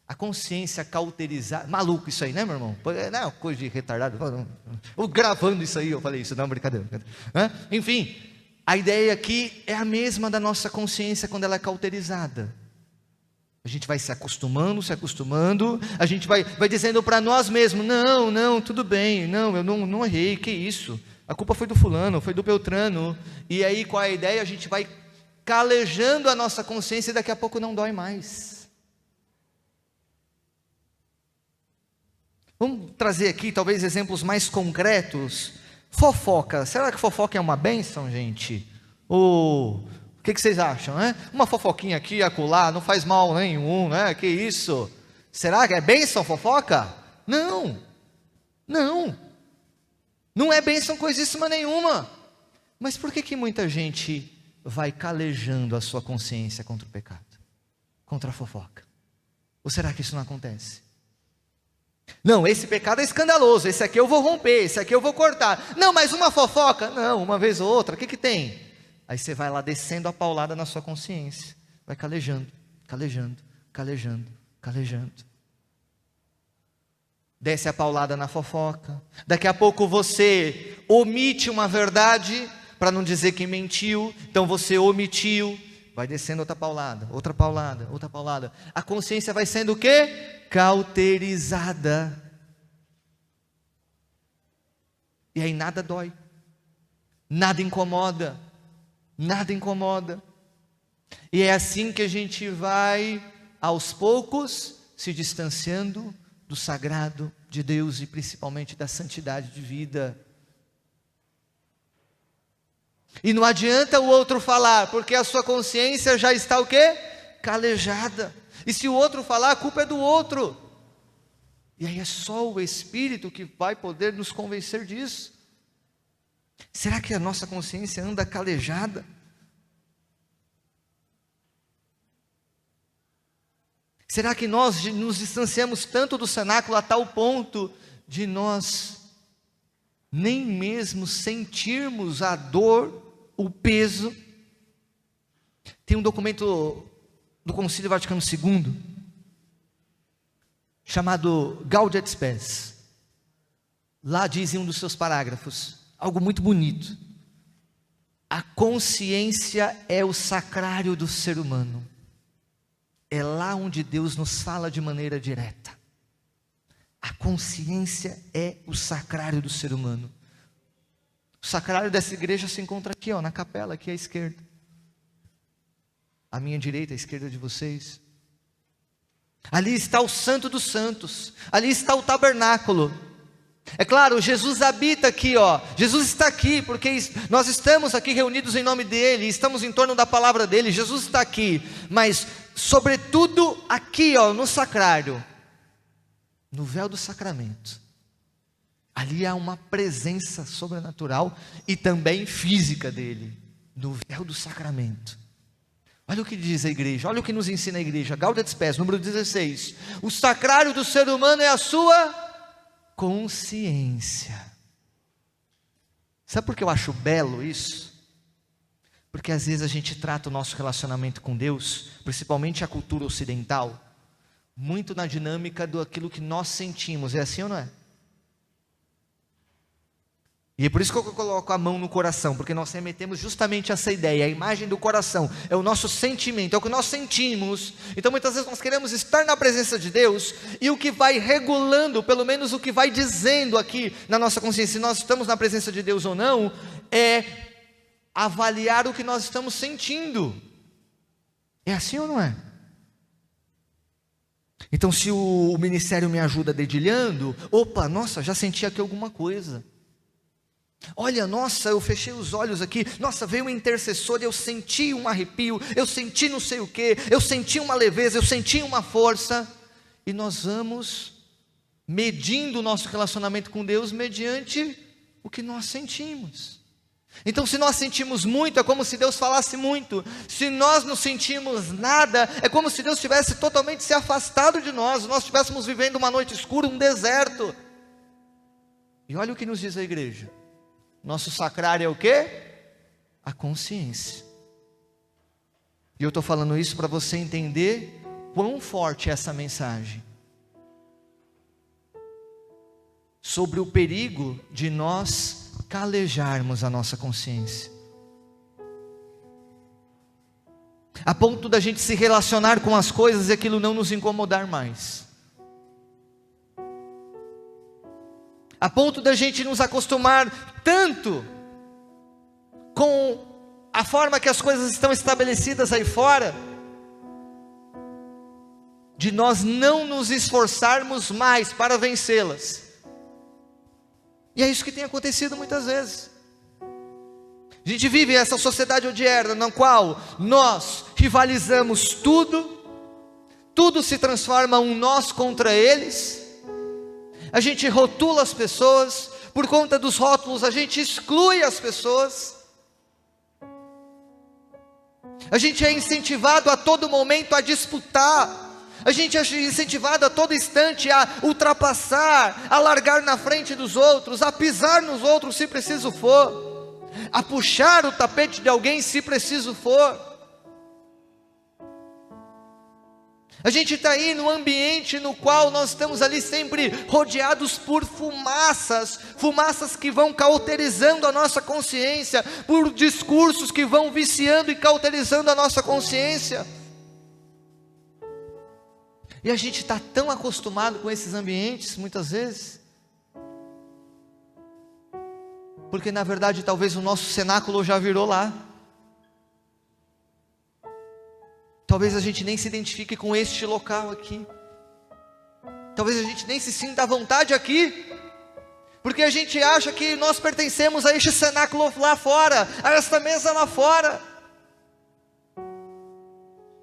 A consciência cauterizada, maluco isso aí, meu irmão? Não, coisa de retardado. Eu gravando isso aí, eu falei isso, não, brincadeira. Enfim, a ideia aqui é a mesma da nossa consciência quando ela é cauterizada. A gente vai se acostumando, a gente vai dizendo para nós mesmos: não, tudo bem, não, eu não errei, que isso? A culpa foi do fulano, foi do Beltrano. E aí qual é a ideia? A gente vai calejando a nossa consciência e daqui a pouco não dói mais. Vamos trazer aqui talvez exemplos mais concretos Fofoca, será que fofoca é uma bênção, gente? Ou o que vocês acham, né? Uma fofoquinha aqui e acolá, não faz mal nenhum, né? Que isso? Será que é bênção fofoca? Não, não é bênção coisíssima nenhuma. Mas por que muita gente vai calejando a sua consciência contra o pecado? Contra a fofoca? Ou será que isso não acontece? Não, esse pecado é escandaloso, esse aqui eu vou romper, esse aqui eu vou cortar. Não, mas uma fofoca? Não, uma vez ou outra, o que tem? Aí você vai lá descendo a paulada na sua consciência, vai calejando. Desce a paulada na fofoca. Daqui a pouco você omite uma verdade, para não dizer que mentiu, então você omitiu. Vai descendo outra paulada. A consciência vai sendo o quê? Cauterizada. E aí nada dói, nada incomoda. E é assim que a gente vai, aos poucos, se distanciando do sagrado de Deus e principalmente da santidade de vida. E não adianta o outro falar, porque a sua consciência já está o quê? Calejada. E se o outro falar, a culpa é do outro. E aí é só o Espírito que vai poder nos convencer disso. Será que a nossa consciência anda calejada? Será que nós nos distanciamos tanto do cenáculo a tal ponto de nós nem mesmo sentirmos a dor, o peso? Tem um documento do Concílio Vaticano II, chamado Gaudium et Spes. Lá diz em um dos seus parágrafos, algo muito bonito: a consciência é o sacrário do ser humano. É lá onde Deus nos fala de maneira direta. A consciência é o sacrário do ser humano. O sacrário dessa igreja se encontra aqui, na capela, aqui à esquerda. À minha direita, à esquerda de vocês. Ali está o Santo dos Santos. Ali está o tabernáculo. É claro, Jesus habita aqui, Jesus está aqui, porque nós estamos aqui reunidos em nome dEle, estamos em torno da palavra dEle, Jesus está aqui, mas sobretudo aqui, no sacrário, no véu do sacramento, ali há uma presença sobrenatural e também física dEle, no véu do sacramento. Olha o que diz a igreja, olha o que nos ensina a igreja, Gaudium et Spes, número 16, o sacrário do ser humano é a sua consciência. Sabe por que eu acho belo isso? Porque às vezes a gente trata o nosso relacionamento com Deus, principalmente a cultura ocidental, muito na dinâmica daquilo que nós sentimos. É assim ou não é? E é por isso que eu coloco a mão no coração, porque nós remetemos justamente essa ideia, a imagem do coração, é o nosso sentimento, é o que nós sentimos. Então muitas vezes nós queremos estar na presença de Deus, e o que vai regulando, pelo menos o que vai dizendo aqui na nossa consciência, se nós estamos na presença de Deus ou não, é avaliar o que nós estamos sentindo. É assim ou não é? Então se o ministério me ajuda dedilhando, nossa, já senti aqui alguma coisa. Olha, nossa, eu fechei os olhos aqui, nossa, veio um intercessor, eu senti um arrepio, eu senti não sei o que, eu senti uma leveza, eu senti uma força. E nós vamos medindo o nosso relacionamento com Deus mediante o que nós sentimos. Então se nós sentimos muito, é como se Deus falasse muito. Se nós não sentimos nada, é como se Deus tivesse totalmente se afastado de nós estivéssemos vivendo uma noite escura, um deserto. E olha o que nos diz a igreja. Nosso sacrário é o quê? A consciência. E eu estou falando isso para você entender quão forte é essa mensagem. Sobre o perigo de nós calejarmos a nossa consciência. A ponto da gente se relacionar com as coisas e aquilo não nos incomodar mais. A ponto da gente nos acostumar tanto com a forma que as coisas estão estabelecidas aí fora, de nós não nos esforçarmos mais para vencê-las. E é isso que tem acontecido muitas vezes. A gente vive essa sociedade odierna, na qual nós rivalizamos tudo se transforma um nós contra eles, a gente rotula as pessoas, por conta dos rótulos a gente exclui as pessoas, a gente é incentivado a todo momento a disputar, a gente é incentivado a todo instante a ultrapassar, a largar na frente dos outros, a pisar nos outros se preciso for, a puxar o tapete de alguém se preciso for. A gente está aí num ambiente no qual nós estamos ali sempre rodeados por fumaças que vão cauterizando a nossa consciência, por discursos que vão viciando e cauterizando a nossa consciência. E a gente está tão acostumado com esses ambientes, muitas vezes, porque na verdade talvez o nosso cenáculo já virou lá. Talvez a gente nem se identifique com este local aqui. Talvez a gente nem se sinta à vontade aqui, porque a gente acha que nós pertencemos a este cenáculo lá fora, a esta mesa lá fora,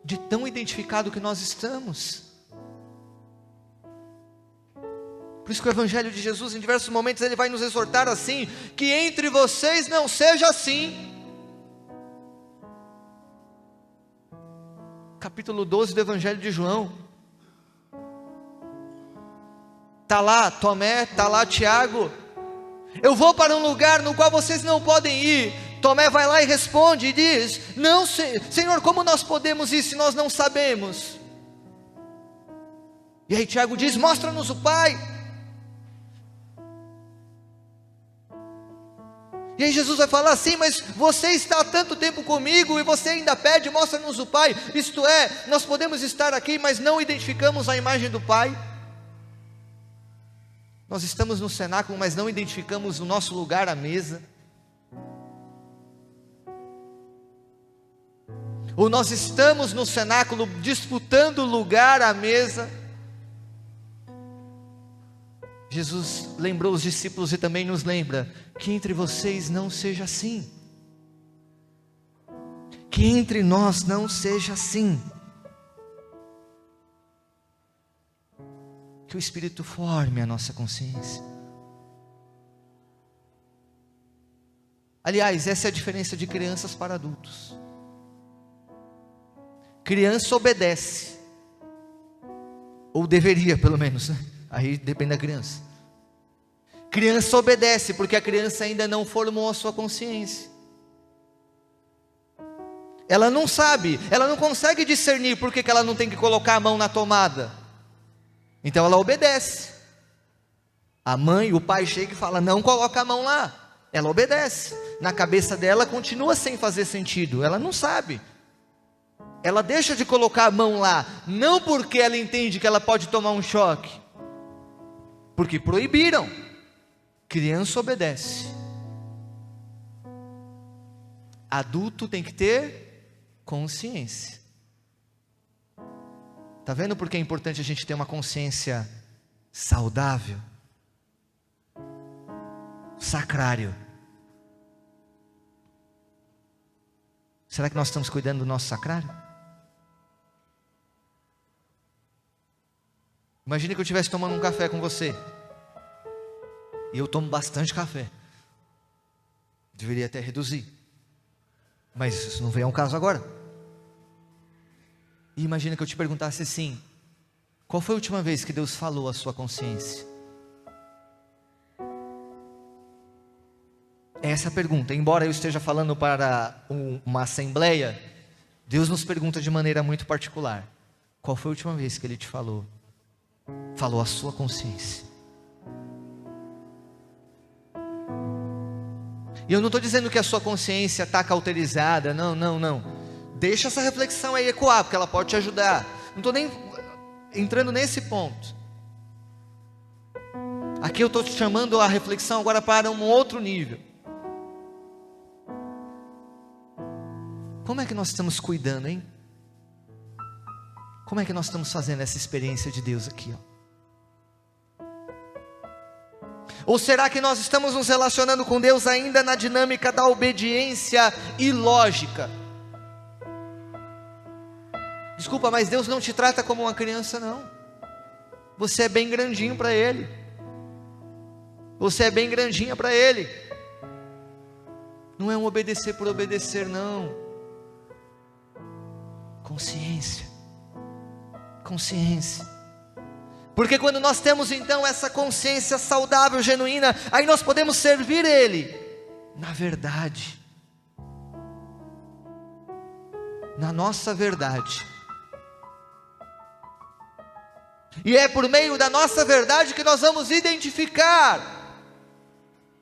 de tão identificado que nós estamos. Por isso que o Evangelho de Jesus, em diversos momentos, ele vai nos exortar assim: que entre vocês não seja assim. Capítulo 12 do Evangelho de João. Está lá Tomé, está lá Tiago. Eu vou para um lugar no qual vocês não podem ir. Tomé vai lá e responde e diz: não, Senhor, como nós podemos ir se nós não sabemos? E aí Tiago diz: mostra-nos o Pai. E aí Jesus vai falar assim: mas você está há tanto tempo comigo e você ainda pede, mostra-nos o Pai. Isto é, nós podemos estar aqui, mas não identificamos a imagem do Pai. Nós estamos no cenáculo, mas não identificamos o nosso lugar à mesa. Ou nós estamos no cenáculo disputando lugar à mesa. Jesus lembrou os discípulos e também nos lembra: que entre vocês não seja assim, que entre nós não seja assim, que o Espírito forme a nossa consciência. Aliás, essa é a diferença de crianças para adultos. Criança obedece, ou deveria pelo menos, né? Aí depende da criança. Criança obedece porque a criança ainda não formou a sua consciência. Ela não sabe, ela não consegue discernir por que ela não tem que colocar a mão na tomada. Então ela obedece. A mãe, o pai chega e fala: não coloca a mão lá. Ela obedece. Na cabeça dela continua sem fazer sentido, ela não sabe. Ela deixa de colocar a mão lá, não porque ela entende que ela pode tomar um choque, porque proibiram. Criança obedece. Adulto tem que ter consciência. Está vendo por que é importante a gente ter uma consciência saudável? Sacrário. Será que nós estamos cuidando do nosso sacrário? Imagine que eu estivesse tomando um café com você. E eu tomo bastante café. Deveria até reduzir. Mas isso não vem ao caso agora. E imagina que eu te perguntasse assim: qual foi a última vez que Deus falou à sua consciência? Essa é a pergunta. Embora eu esteja falando para uma assembleia, Deus nos pergunta de maneira muito particular: qual foi a última vez que Ele te falou à sua consciência? E eu não estou dizendo que a sua consciência está cauterizada, não. Deixa essa reflexão aí ecoar, porque ela pode te ajudar. Não estou nem entrando nesse ponto. Aqui eu estou te chamando a reflexão agora para um outro nível. Como é que nós estamos cuidando, hein? Como é que nós estamos fazendo essa experiência de Deus aqui, ó? Ou será que nós estamos nos relacionando com Deus ainda na dinâmica da obediência ilógica? Desculpa, mas Deus não te trata como uma criança, não. Você é bem grandinho para Ele. Você é bem grandinha para Ele. Não é um obedecer por obedecer, não. Consciência. Consciência. Porque quando nós temos então essa consciência saudável, genuína, aí nós podemos servir Ele na verdade, na nossa verdade. E é por meio da nossa verdade que nós vamos identificar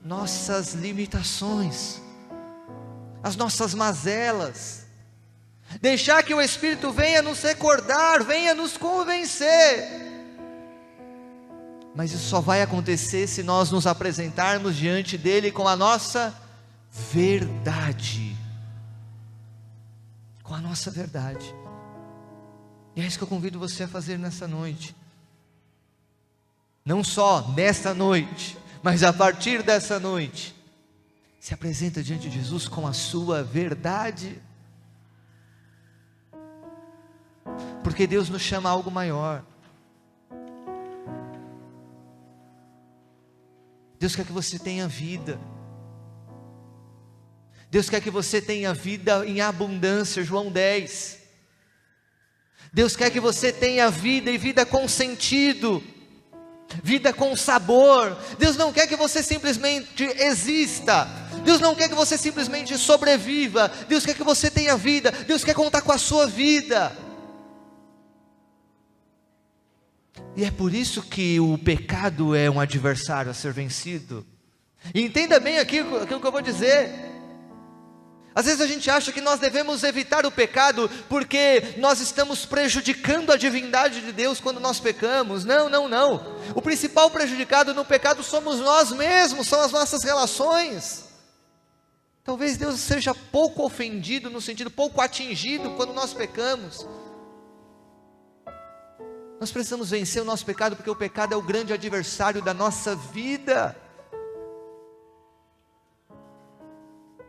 nossas limitações, as nossas mazelas, deixar que o Espírito venha nos recordar, venha nos convencer. Mas isso só vai acontecer se nós nos apresentarmos diante dele com a nossa verdade. Com a nossa verdade. E é isso que eu convido você a fazer nessa noite. Não só nesta noite, mas a partir dessa noite. Se apresenta diante de Jesus com a sua verdade. Porque Deus nos chama a algo maior. Deus quer que você tenha vida. Deus quer que você tenha vida em abundância, João 10. Deus quer que você tenha vida e vida com sentido, vida com sabor. Deus não quer que você simplesmente exista. Deus não quer que você simplesmente sobreviva. Deus quer que você tenha vida. Deus quer contar com a sua vida. E é por isso que o pecado é um adversário a ser vencido. E entenda bem aquilo que eu vou dizer. Às vezes a gente acha que nós devemos evitar o pecado porque nós estamos prejudicando a divindade de Deus quando nós pecamos. Não, não, não. O principal prejudicado no pecado somos nós mesmos, são as nossas relações. Talvez Deus seja pouco ofendido, no sentido pouco atingido quando nós pecamos. Nós precisamos vencer o nosso pecado, porque o pecado é o grande adversário da nossa vida.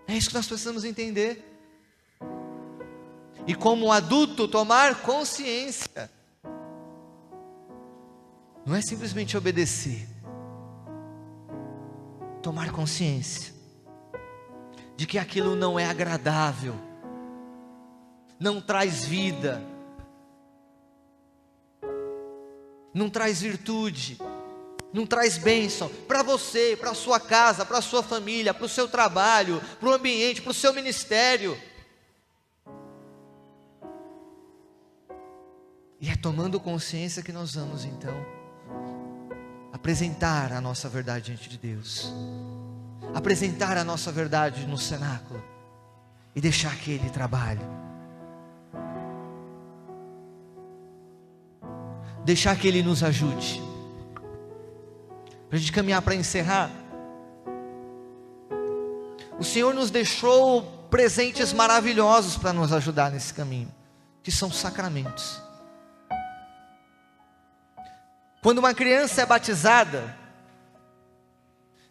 É isso que nós precisamos entender. E como adulto, tomar consciência. Não é simplesmente obedecer. Tomar consciência de que aquilo não é agradável, não traz vida, não traz virtude, não traz bênção para você, para a sua casa, para a sua família, para o seu trabalho, para o ambiente, para o seu ministério. E é tomando consciência que nós vamos então apresentar a nossa verdade diante de Deus, apresentar a nossa verdade no cenáculo e deixar que Ele trabalhe. Deixar que Ele nos ajude. Para a gente caminhar para encerrar. O Senhor nos deixou presentes maravilhosos para nos ajudar nesse caminho, que são sacramentos. Quando uma criança é batizada,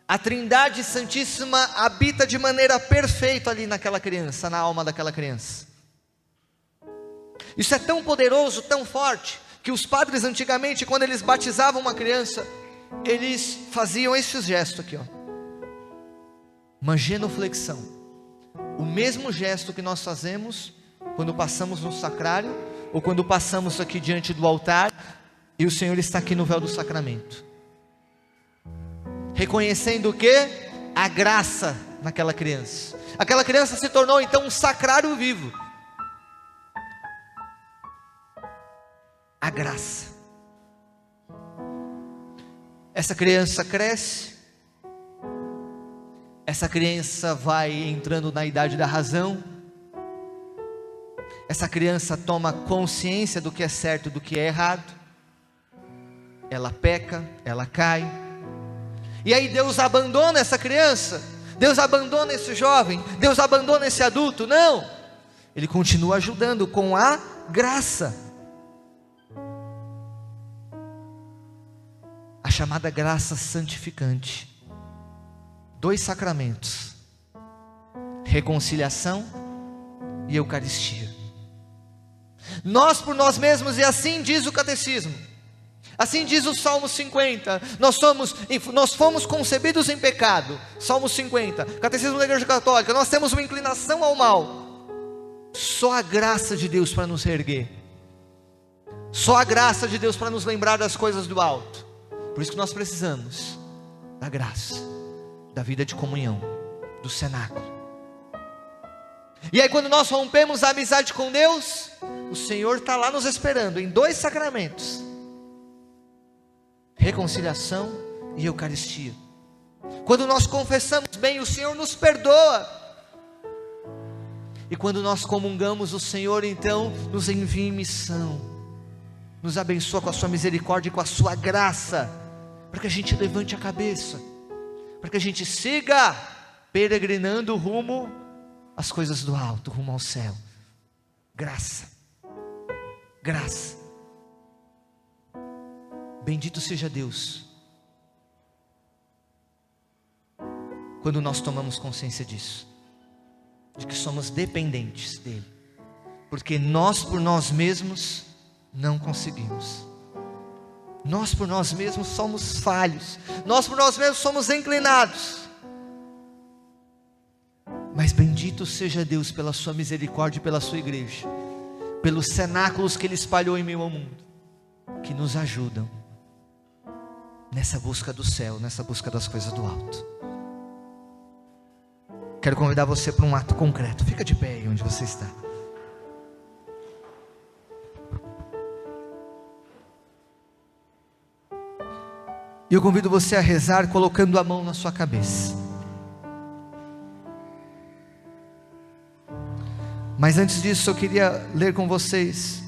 a Trindade Santíssima habita de maneira perfeita ali naquela criança, na alma daquela criança. Isso é tão poderoso, tão forte, que os padres antigamente, quando eles batizavam uma criança, eles faziam esse gesto aqui, ó, uma genuflexão, o mesmo gesto que nós fazemos quando passamos no sacrário, ou quando passamos aqui diante do altar, e o Senhor está aqui no véu do sacramento, reconhecendo o que? A graça naquela criança. Aquela criança se tornou então um sacrário vivo. A graça. Essa criança cresce, essa criança vai entrando na idade da razão, essa criança toma consciência do que é certo e do que é errado, ela peca, ela cai, e aí Deus abandona essa criança, Deus abandona esse jovem, Deus abandona esse adulto, não, Ele continua ajudando com a graça. A chamada graça santificante. 2 sacramentos: reconciliação e Eucaristia. Nós por nós mesmos, e assim diz o Catecismo, assim diz o Salmo 50, nós fomos concebidos em pecado. Salmo 50, Catecismo da Igreja Católica, nós temos uma inclinação ao mal. Só a graça de Deus para nos reerguer, só a graça de Deus para nos lembrar das coisas do alto. Por isso que nós precisamos da graça, da vida de comunhão, do cenáculo. E aí quando nós rompemos a amizade com Deus, o Senhor está lá nos esperando em 2 sacramentos: reconciliação e Eucaristia. Quando nós confessamos bem, o Senhor nos perdoa. E quando nós comungamos, o Senhor então nos envia em missão, nos abençoa com a sua misericórdia e com a sua graça, para que a gente levante a cabeça, para que a gente siga peregrinando rumo às coisas do alto, rumo ao céu. Graça, graça. Bendito seja Deus quando nós tomamos consciência disso, de que somos dependentes dele, porque nós por nós mesmos não conseguimos. Nós por nós mesmos somos falhos, nós por nós mesmos somos inclinados. Mas bendito seja Deus pela sua misericórdia e pela sua igreja, pelos cenáculos que ele espalhou em meio ao mundo, que nos ajudam nessa busca do céu, nessa busca das coisas do alto. Quero convidar você para um ato concreto. Fica de pé aí onde você está. E eu convido você a rezar colocando a mão na sua cabeça. Mas antes disso eu queria ler com vocês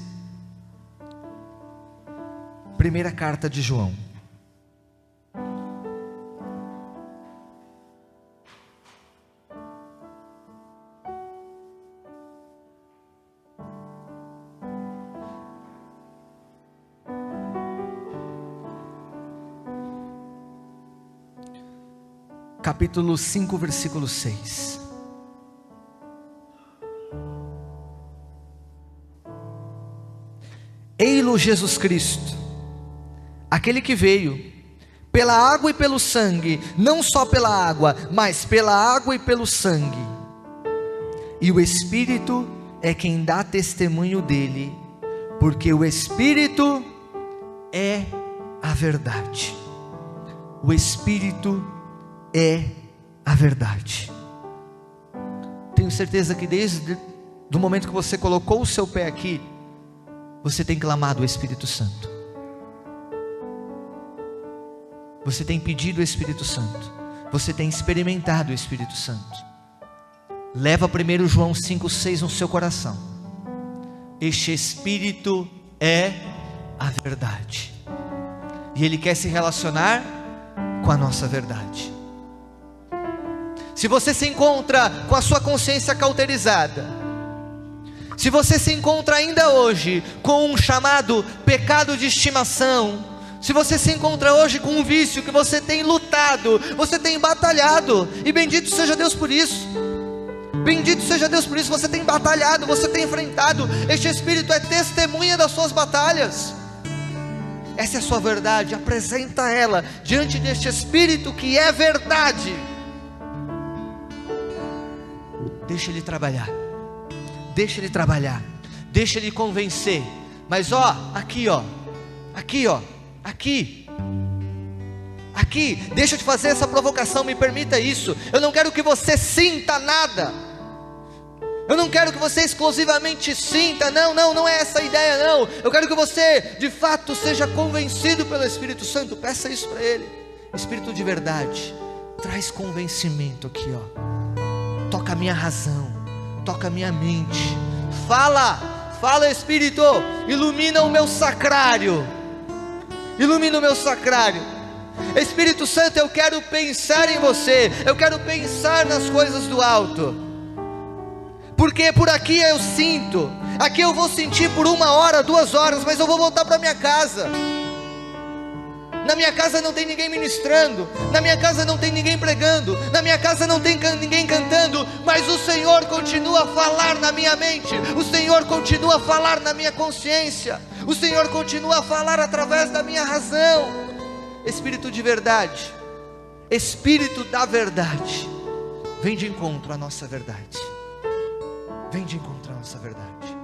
primeira carta de João. Capítulo 5, versículo 6. Ei-lo Jesus Cristo, aquele que veio pela água e pelo sangue, não só pela água, mas pela água e pelo sangue. E o Espírito é quem dá testemunho dele, porque o Espírito é a verdade. O Espírito é a verdade. Tenho certeza que desde o momento que você colocou o seu pé aqui, você tem clamado o Espírito Santo. Você tem pedido o Espírito Santo. Você tem experimentado o Espírito Santo. Leva 1 João 5,6 no seu coração. Este Espírito é a verdade, e Ele quer se relacionar com a nossa verdade. Se você se encontra com a sua consciência cauterizada, se você se encontra ainda hoje com um chamado pecado de estimação, se você se encontra hoje com um vício que você tem lutado, você tem batalhado, e bendito seja Deus por isso, bendito seja Deus por isso, você tem batalhado, você tem enfrentado, este Espírito é testemunha das suas batalhas. Essa é a sua verdade, apresenta ela diante deste Espírito que é verdade. Deixa Ele trabalhar, deixa Ele trabalhar, deixa Ele convencer. Mas aqui, deixa eu te fazer essa provocação, me permita isso. Eu não quero que você sinta nada, eu não quero que você exclusivamente sinta, não é essa a ideia não. Eu quero que você de fato seja convencido pelo Espírito Santo. Peça isso para Ele. Espírito de verdade, traz convencimento aqui, toca a minha razão, toca a minha mente, fala Espírito, ilumina o meu sacrário, ilumina o meu sacrário. Espírito Santo, eu quero pensar em você, eu quero pensar nas coisas do alto, porque por aqui eu sinto, aqui eu vou sentir por 1 hora, 2 horas, mas eu vou voltar para minha casa. Na minha casa não tem ninguém ministrando, na minha casa não tem ninguém pregando, na minha casa não tem ninguém cantando, mas o Senhor continua a falar na minha mente, o Senhor continua a falar na minha consciência, o Senhor continua a falar através da minha razão. Espírito de verdade, Espírito da verdade, vem de encontro à nossa verdade, vem de encontro à nossa verdade.